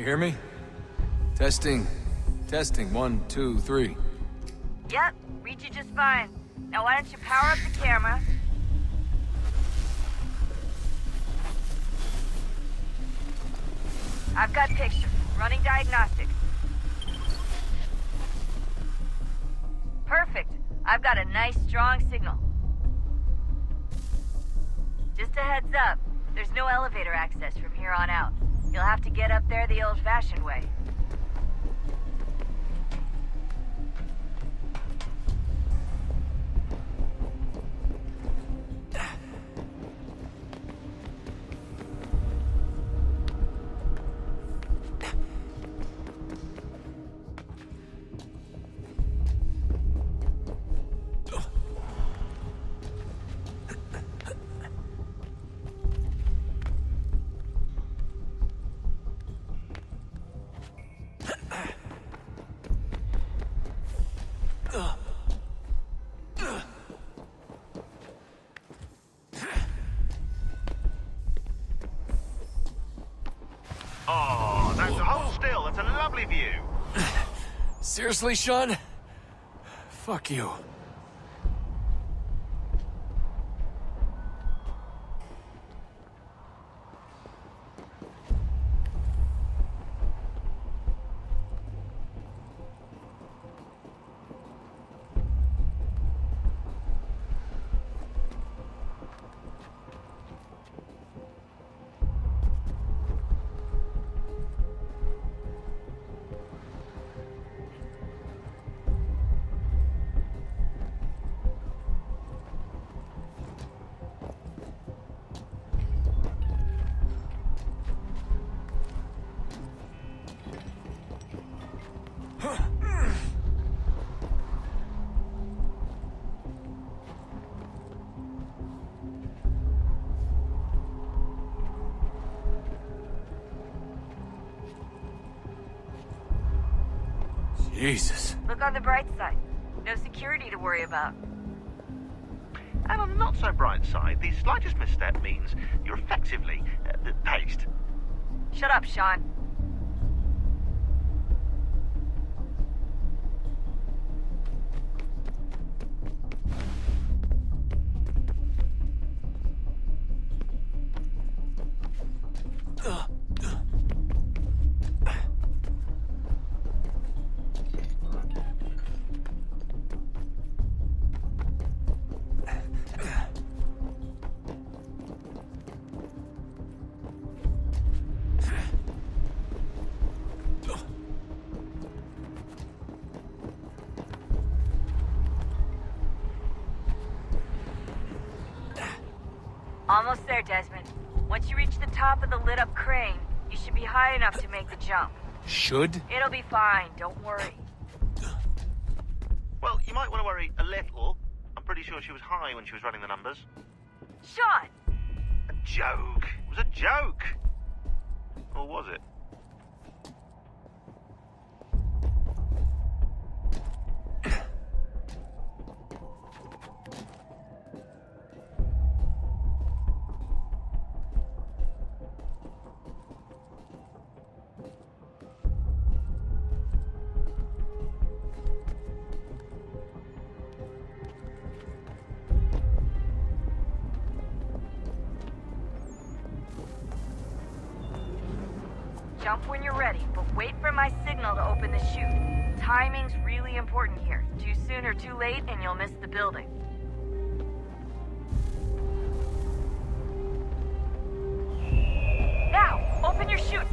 you hear me? Testing. Testing. 1, 2, 3. Yep, read you just fine. Now why don't you power up the camera? I've got pictures. Running diagnostics. Perfect. I've got a nice, strong signal. Just a heads up, there's no elevator access from here on out. You'll have to get up there the old-fashioned way. Oh, that's hold still. That's a lovely view. Seriously, Sean? Fuck you. Jesus. Look on the bright side. No security to worry about. And on the not so bright side, the slightest misstep means you're effectively paced. Shut up, Sean. Almost there, Desmond. Once you reach the top of the lit-up crane, you should be high enough to make the jump. Should? It'll be fine, don't worry. Well, you might want to worry a little. I'm pretty sure she was high when she was running the numbers. Sean! A joke. It was a joke. Or was it? Jump when you're ready, but wait for my signal to open the chute. Timing's really important here. Too soon or too late, and you'll miss the building. Now, open your chute!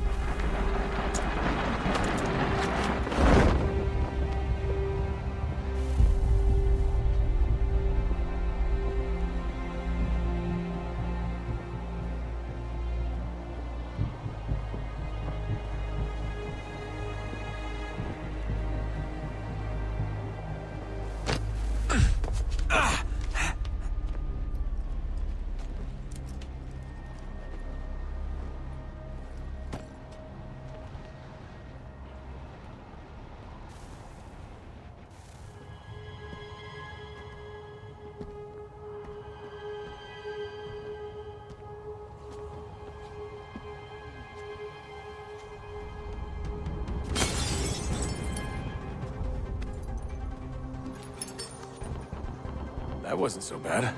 that wasn't so bad.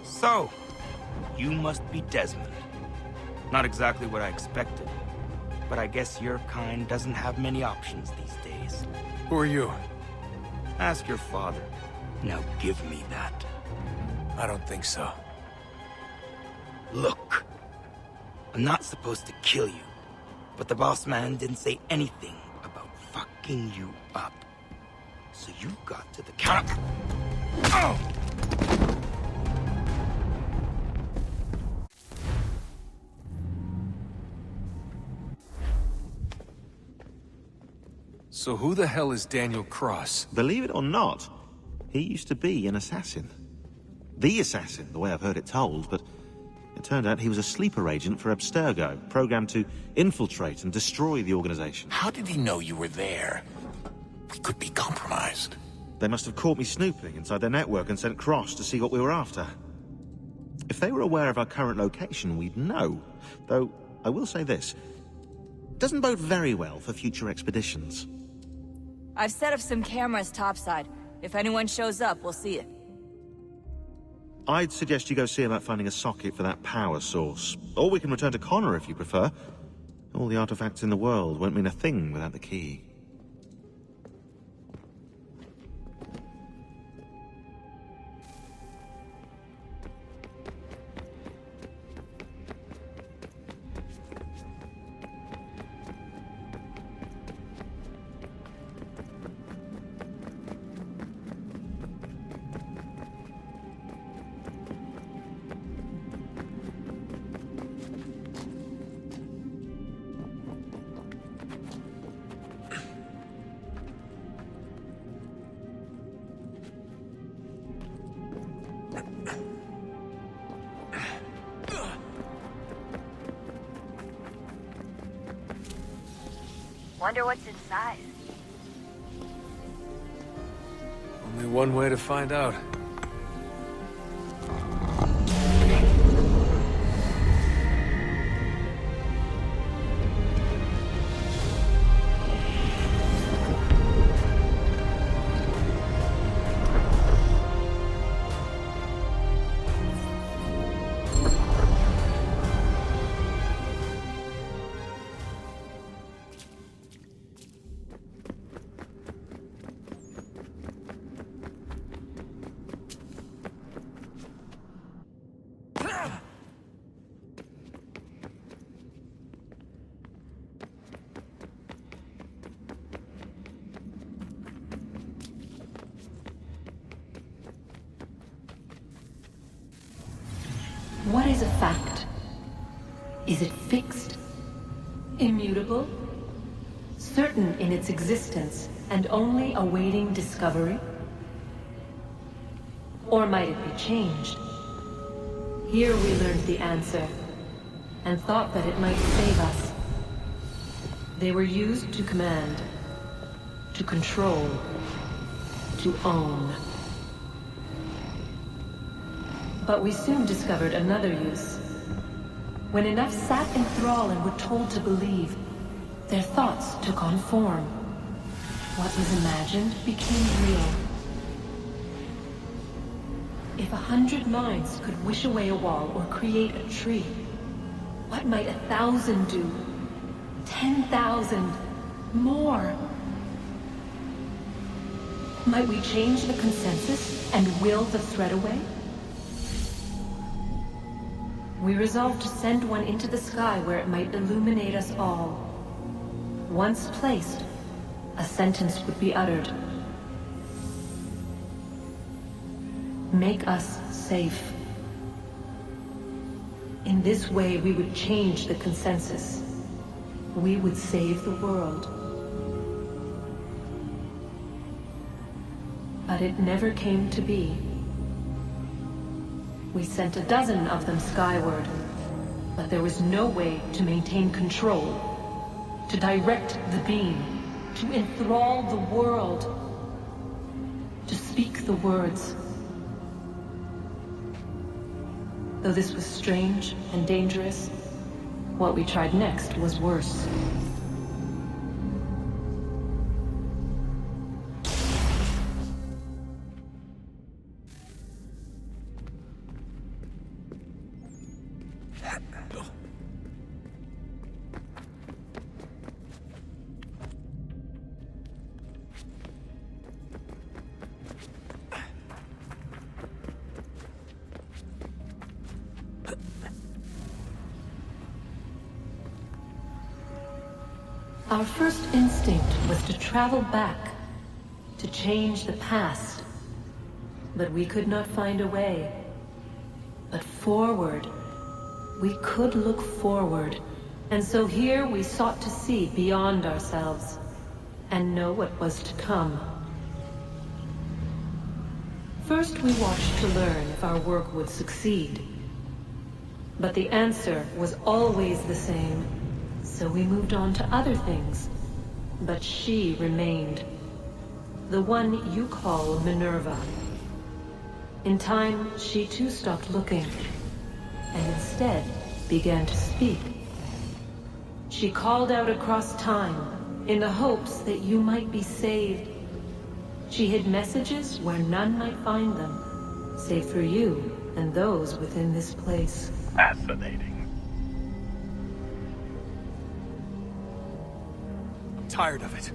So, you must be Desmond. Not exactly what I expected, but I guess your kind doesn't have many options these days. Who are you? Ask your father. Now give me that. I don't think so. Look, I'm not supposed to kill you, but the boss man didn't say anything about fucking you up. So you got to the counter. Oh! So who the hell is Daniel Cross? Believe it or not, he used to be an assassin. The assassin, the way I've heard it told, but it turned out he was a sleeper agent for Abstergo, programmed to infiltrate and destroy the organization. How did he know you were there? We could be compromised. They must have caught me snooping inside their network and sent Cross to see what we were after. If they were aware of our current location, we'd know. Though, I will say this. It doesn't bode very well for future expeditions. I've set up some cameras topside. If anyone shows up, we'll see it. I'd suggest you go see about finding a socket for that power source. Or we can return to Connor if you prefer. All the artifacts in the world won't mean a thing without the key. Wonder what's inside. Only one way to find out. What is a fact? Is it fixed? Immutable? Certain in its existence and only awaiting discovery? Or might it be changed? Here we learned the answer, and thought that it might save us. They were used to command, to control, to own. But we soon discovered another use. When enough sat in thrall and were told to believe, their thoughts took on form. What was imagined became real. If 100 minds could wish away a wall or create a tree, what might 1,000 do? 10,000? More? Might we change the consensus and will the threat away? We resolved to send one into the sky where it might illuminate us all. Once placed, a sentence would be uttered. Make us safe. In this way, we would change the consensus. We would save the world. But it never came to be. We sent a dozen of them skyward, but there was no way to maintain control, to direct the beam, to enthrall the world, to speak the words. Though this was strange and dangerous, what we tried next was worse. Our first instinct was to travel back, to change the past. But we could not find a way. But forward, we could look forward. And so here we sought to see beyond ourselves, and know what was to come. First we watched to learn if our work would succeed. But the answer was always the same, so we moved on to other things. But she remained. The one you call Minerva. In time, she too stopped looking, and instead began to speak. She called out across time, in the hopes that you might be saved. She hid messages where none might find them, save for you and those within this place. Fascinating. I'm tired of it.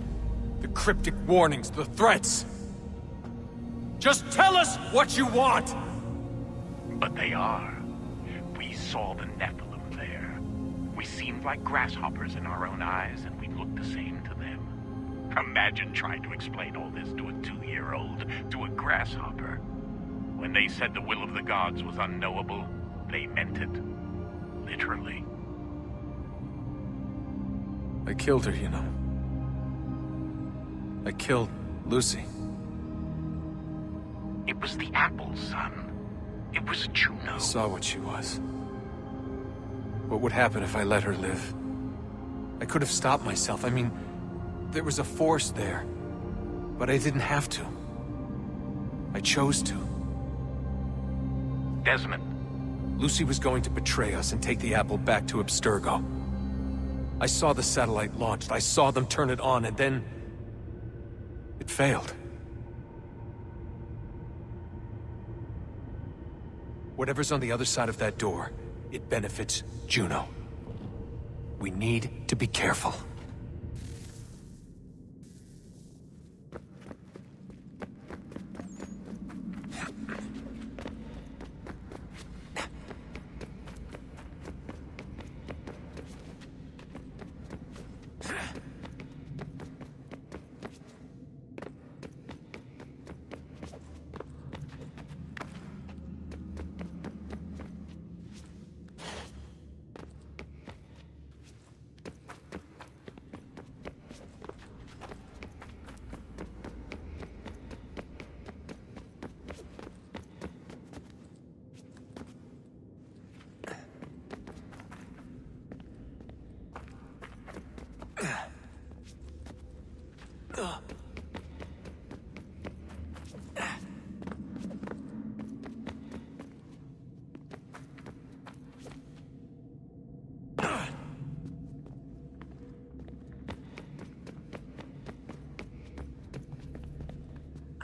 The cryptic warnings, the threats. Just tell us what you want! But they are. We saw the Nephilim there. We seemed like grasshoppers in our own eyes, and we looked the same to them. Imagine trying to explain all this to a 2-year-old, to a grasshopper. When they said the will of the gods was unknowable, they meant it. Literally. I killed her, you know. I killed Lucy. It was the apple, son. It was Juno. I saw what she was. What would happen if I let her live? I could have stopped myself. I mean, there was a force there. But I didn't have to. I chose to. Desmond. Lucy was going to betray us and take the apple back to Abstergo. I saw the satellite launched. I saw them turn it on, and then... it failed. Whatever's on the other side of that door, it benefits Juno. We need to be careful.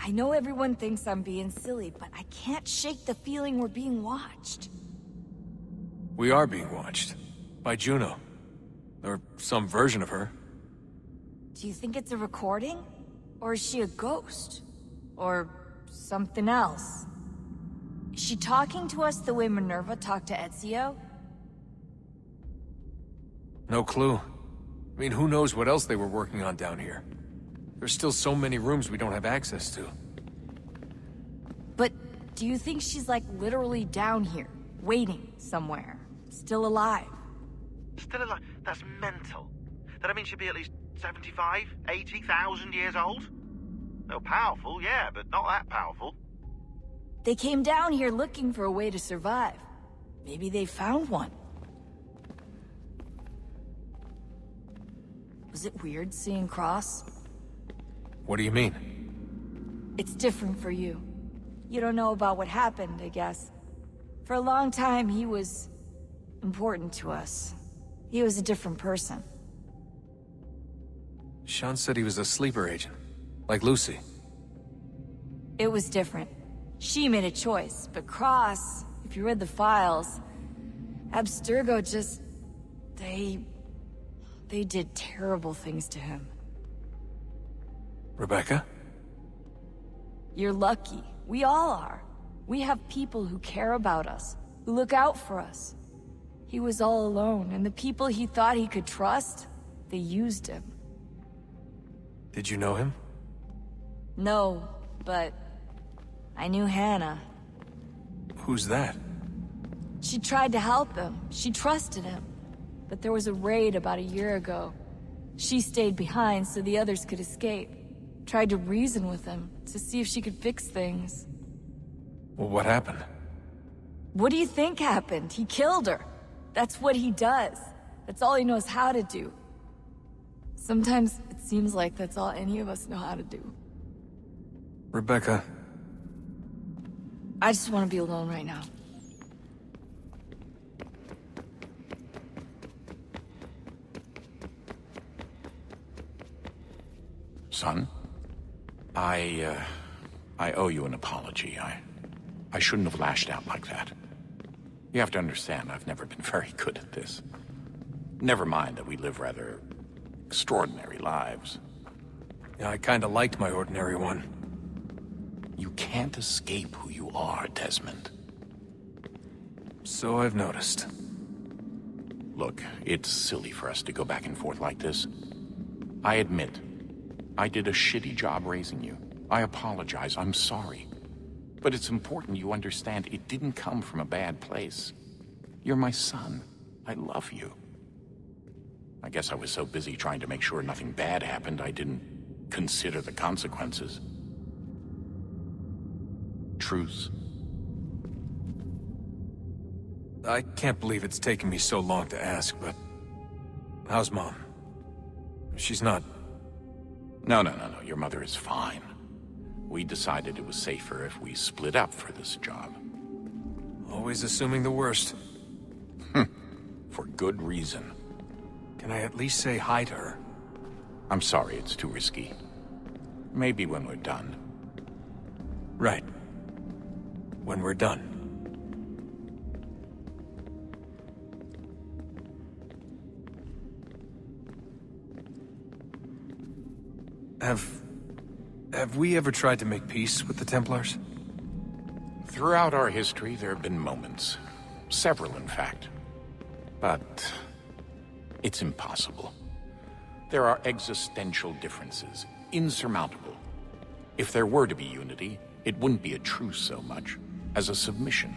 I know everyone thinks I'm being silly, but I can't shake the feeling we're being watched. We are being watched. By Juno. Or some version of her. Do you think it's a recording? Or is she a ghost? Or something else? Is she talking to us the way Minerva talked to Ezio? No clue. I mean, who knows what else they were working on down here? There's still so many rooms we don't have access to. But do you think she's like literally down here, waiting somewhere, still alive? Still alive? That's mental. That means she'd be at least 75, 80,000 years old? They're powerful, yeah, but not that powerful. They came down here looking for a way to survive. Maybe they found one. Was it weird seeing Cross? What do you mean? It's different for you. You don't know about what happened, I guess. For a long time, he was important to us. He was a different person. Sean said he was a sleeper agent. Like Lucy. It was different. She made a choice, but Cross, if you read the files, Abstergo just... They did terrible things to him. Rebecca? You're lucky. We all are. We have people who care about us, who look out for us. He was all alone, and the people he thought he could trust, they used him. Did you know him? No, but I knew Hannah. Who's that? She tried to help him. She trusted him. But there was a raid about a year ago. She stayed behind so the others could escape. Tried to reason with him, to see if she could fix things. Well, what happened? What do you think happened? He killed her. That's what he does. That's all he knows how to do. Sometimes it seems like that's all any of us know how to do. Rebecca. I just want to be alone right now. Son, I owe you an apology. I shouldn't have lashed out like that. You have to understand, I've never been very good at this. Never mind that we live rather extraordinary lives. Yeah, I kinda liked my ordinary one. You can't escape who you are, Desmond. So I've noticed. Look, it's silly for us to go back and forth like this. I admit, I did a shitty job raising you. I apologize, I'm sorry. But it's important you understand it didn't come from a bad place. You're my son. I love you. I guess I was so busy trying to make sure nothing bad happened, I didn't consider the consequences. Truce. I can't believe it's taken me so long to ask, but... how's Mom? She's not... No. Your mother is fine. We decided it was safer if we split up for this job. Always assuming the worst. For good reason. Can I at least say hi to her? I'm sorry, it's too risky. Maybe when we're done. Right. When we're done. Have we ever tried to make peace with the Templars? Throughout our history, there have been moments. Several, in fact. But... it's impossible. There are existential differences, insurmountable. If there were to be unity, it wouldn't be a truce so much as a submission.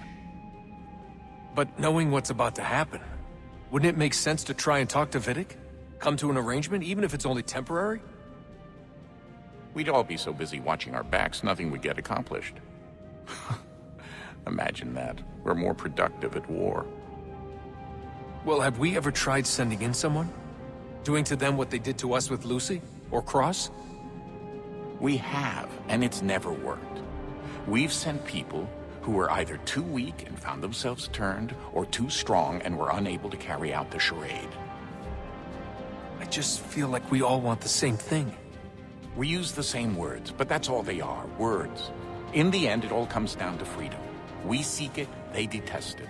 But knowing what's about to happen, wouldn't it make sense to try and talk to Vidic? Come to an arrangement, even if it's only temporary? We'd all be so busy watching our backs, nothing would get accomplished. Imagine that. We're more productive at war. Well, have we ever tried sending in someone? Doing to them what they did to us with Lucy? Or Cross? We have, and it's never worked. We've sent people who were either too weak and found themselves turned, or too strong and were unable to carry out the charade. I just feel like we all want the same thing. We use the same words, but that's all they are, words. In the end, it all comes down to freedom. We seek it, they detest it.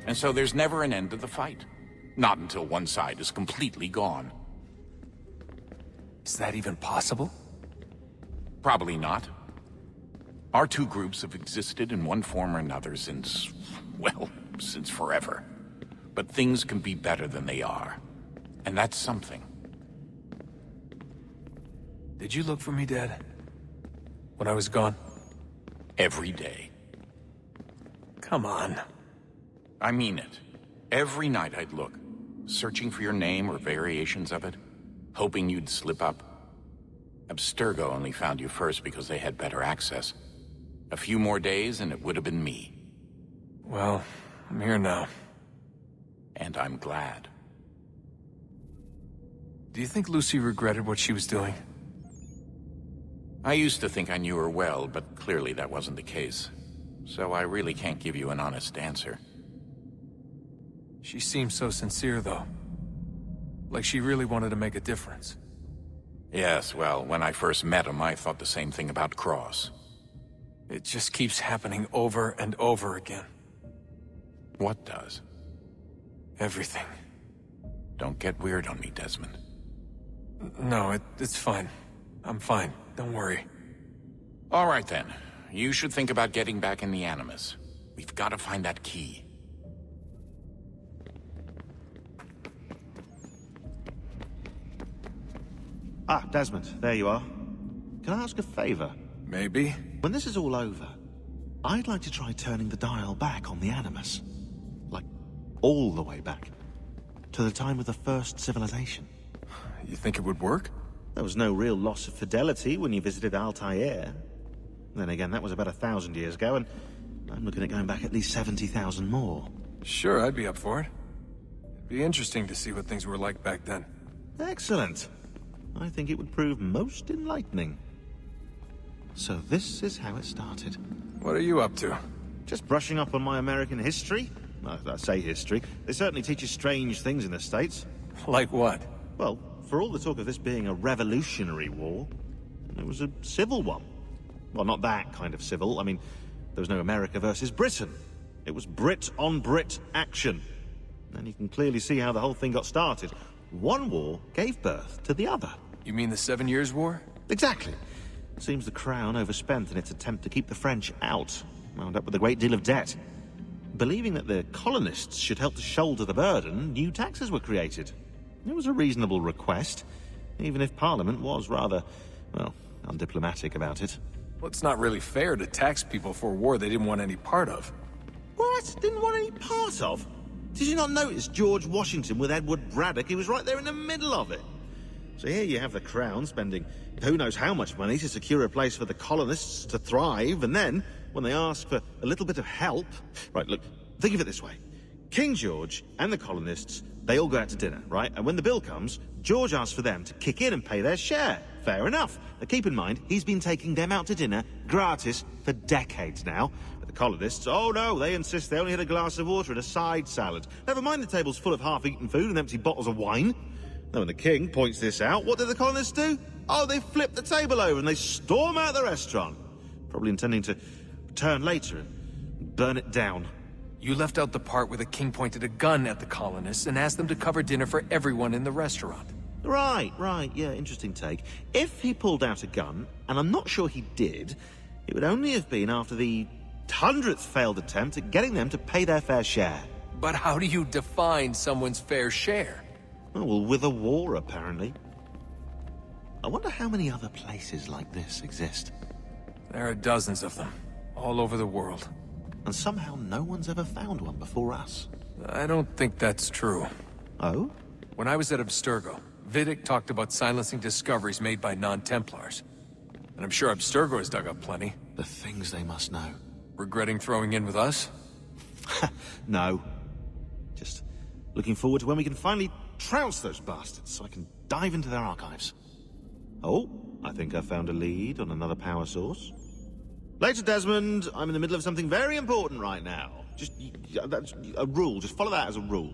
And so there's never an end to the fight. Not until one side is completely gone. Is that even possible? Probably not. Our two groups have existed in one form or another since, well, since forever. But things can be better than they are. And that's something. Did you look for me, Dad? When I was gone? Every day. Come on. I mean it. Every night I'd look, searching for your name or variations of it, hoping you'd slip up. Abstergo only found you first because they had better access. A few more days and it would have been me. Well, I'm here now. And I'm glad. Do you think Lucy regretted what she was doing? I used to think I knew her well, but clearly that wasn't the case. So I really can't give you an honest answer. She seemed so sincere, though. Like she really wanted to make a difference. Yes, well, when I first met him, I thought the same thing about Cross. It just keeps happening over and over again. What does? Everything. Don't get weird on me, Desmond. No, it's fine. I'm fine. Don't worry. All right, then. You should think about getting back in the Animus. We've got to find that key. Ah, Desmond, there you are. Can I ask a favor? Maybe. When this is all over, I'd like to try turning the dial back on the Animus. Like, all the way back. To the time of the first civilization. You think it would work? There was no real loss of fidelity when you visited Altair. Then again, that was about 1,000 years ago, and I'm looking at going back at least 70,000 more. Sure, I'd be up for it. It'd be interesting to see what things were like back then. Excellent. I think it would prove most enlightening. So this is how it started. What are you up to? Just brushing up on my American history. I say history. They certainly teach you strange things in the States. Like what? Well, for all the talk of this being a revolutionary war, it was a civil one. Well, not that kind of civil. I mean, there was no America versus Britain. It was Brit on Brit action. And you can clearly see how the whole thing got started. One war gave birth to the other. You mean the 7 Years' War? Exactly. Seems the Crown overspent in its attempt to keep the French out, wound up with a great deal of debt. Believing that the colonists should help to shoulder the burden, new taxes were created. It was a reasonable request, even if Parliament was rather, well, undiplomatic about it. Well, it's not really fair to tax people for a war they didn't want any part of. What? Didn't want any part of? Did you not notice George Washington with Edward Braddock? He was right there in the middle of it. So here you have the Crown spending who knows how much money to secure a place for the colonists to thrive, and then, when they ask for a little bit of help... Right, look, think of it this way. King George and the colonists, they all go out to dinner, right? And when the bill comes, George asks for them to kick in and pay their share. Fair enough. But keep in mind, he's been taking them out to dinner, gratis, for decades now. But the colonists, oh no, they insist they only had a glass of water and a side salad. Never mind the table's full of half-eaten food and empty bottles of wine. Now when the king points this out, what do the colonists do? Oh, they flip the table over and they storm out the restaurant. Probably intending to return later and burn it down. You left out the part where the king pointed a gun at the colonists and asked them to cover dinner for everyone in the restaurant. Right, yeah, interesting take. If he pulled out a gun, and I'm not sure he did, it would only have been after the 100th failed attempt at getting them to pay their fair share. But how do you define someone's fair share? Oh, well, with a war, apparently. I wonder how many other places like this exist. There are dozens of them, all over the world. And somehow no one's ever found one before us. I don't think that's true. Oh? When I was at Abstergo, Vidic talked about silencing discoveries made by non-Templars. And I'm sure Abstergo has dug up plenty. The things they must know. Regretting throwing in with us? No. Just looking forward to when we can finally trounce those bastards so I can dive into their archives. Oh, I think I found a lead on another power source. Later, Desmond. I'm in the middle of something very important right now. That's a rule. Just follow that as a rule.